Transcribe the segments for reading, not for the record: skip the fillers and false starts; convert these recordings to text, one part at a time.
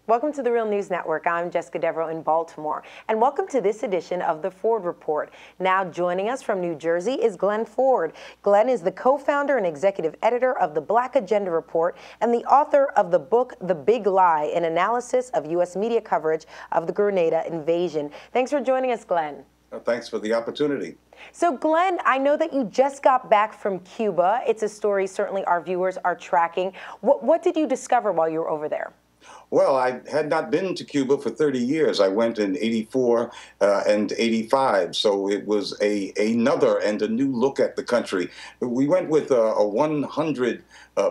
Welcome to the Real News Network. I'm Jessica Devereaux in Baltimore, and welcome to this edition of the Ford Report. Now joining us from New Jersey is Glen Ford. Glen is the co-founder and executive editor of the Black Agenda Report and the author of the book The Big Lie, an analysis of U.S. media coverage of the Grenada invasion. Thanks for joining us, Glen. Thanks for the opportunity. So, Glen, I know that you just got back from Cuba. It's a story certainly our viewers are tracking. What did you discover while you were over there? Well, I had not been to Cuba for 30 years. I went in '84 and '85, so it was another and a new look at the country. We went with a 100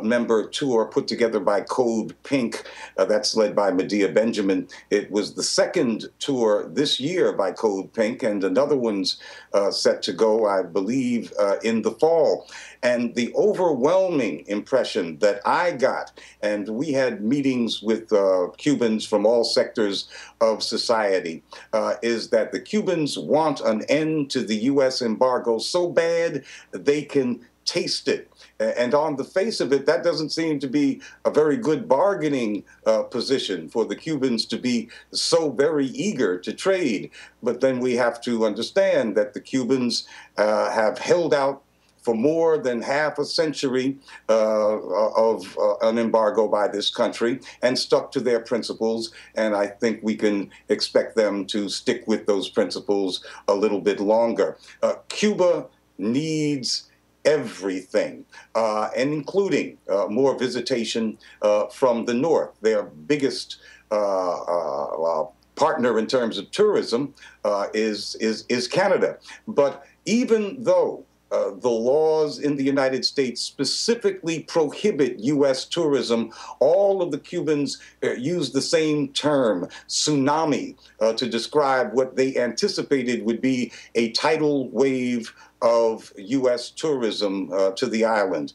member tour put together by Code Pink. That's led by Medea Benjamin. It was the second tour this year by Code Pink, and another one's set to go, I believe, in the fall. And the overwhelming impression that I got, and we had meetings with Cubans from all sectors of society, is that the Cubans want an end to the U.S. embargo so bad they can taste it. And on the face of it, that doesn't seem to be a very good bargaining position for the Cubans to be so very eager to trade. But then we have to understand that the Cubans have held out for more than half a century of an embargo by this country and stuck to their principles. And I think we can expect them to stick with those principles a little bit longer. Cuba needs everything, and including more visitation from the north. Their biggest partner in terms of tourism is Canada. But even though the laws in the United States specifically prohibit U.S. tourism, all of the Cubans use the same term, tsunami, to describe what they anticipated would be a tidal wave of U.S. tourism to the island.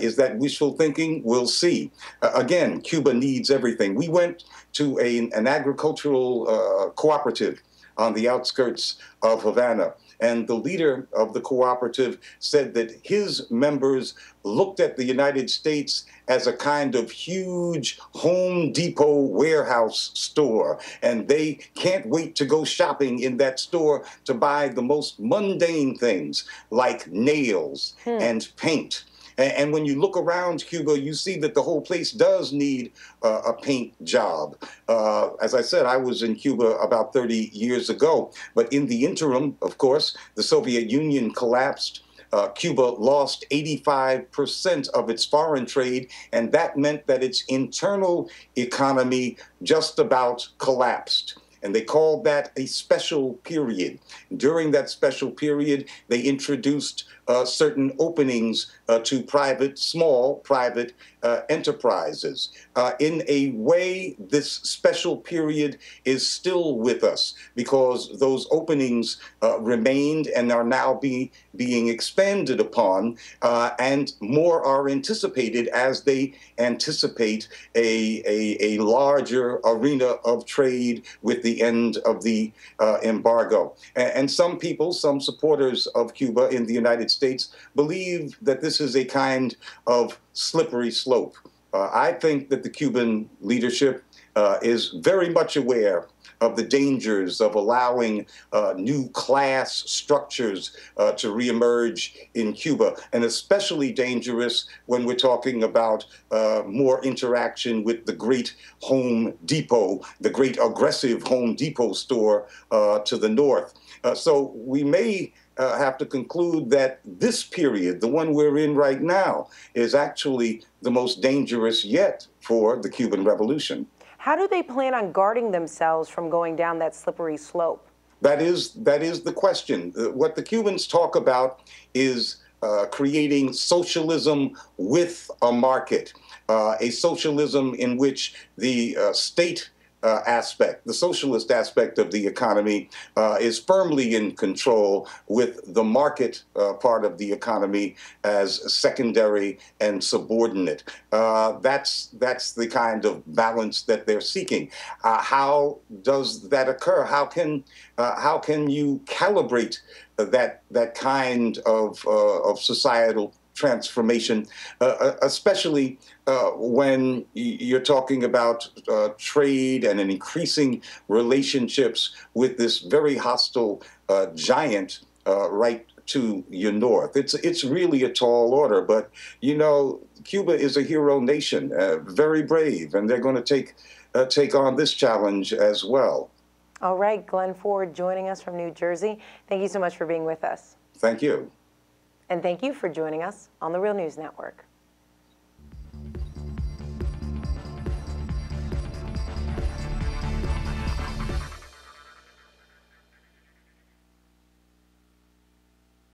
Is that wishful thinking? We'll see. Again, Cuba needs everything. We went to an agricultural cooperative on the outskirts of Havana, and the leader of the cooperative said that his members looked at the United States as a kind of huge Home Depot warehouse store, and they can't wait to go shopping in that store to buy the most mundane things like nails and paint. And when you look around Cuba, you see that the whole place does need a paint job. As I said, I was in Cuba about 30 years ago. But in the interim, of course, the Soviet Union collapsed. Cuba lost 85% of its foreign trade, and that meant that its internal economy just about collapsed. And they called that a special period. During that special period, they introduced certain openings to small private enterprises. In a way, this special period is still with us because those openings remained and are now being expanded upon, and more are anticipated as they anticipate a larger arena of trade with the end of the embargo. And some people, some supporters of Cuba in the United States, believe that this is a kind of slippery slope. I think that the Cuban leadership is very much aware of the dangers of allowing new class structures to reemerge in Cuba, and especially dangerous when we're talking about more interaction with the great Home Depot, the great aggressive Home Depot store to the north. So we may have to conclude that this period, the one we're in right now, is actually the most dangerous yet for the Cuban Revolution. How do they plan on guarding themselves from going down that slippery slope? That is the question. What the Cubans talk about is creating socialism with a market, a socialism in which the state aspect, the socialist aspect of the economy is firmly in control, with the market part of the economy as secondary and subordinate. That's the kind of balance that they're seeking. How does that occur? How can you calibrate that kind of societal transformation, especially when you're talking about trade and an increasing relationships with this very hostile giant right to your north. It's really a tall order, but you know, Cuba is a hero nation, very brave, and they're going to take on this challenge as well. All right, Glen Ford joining us from New Jersey. Thank you so much for being with us. Thank you. And thank you for joining us on the Real News Network.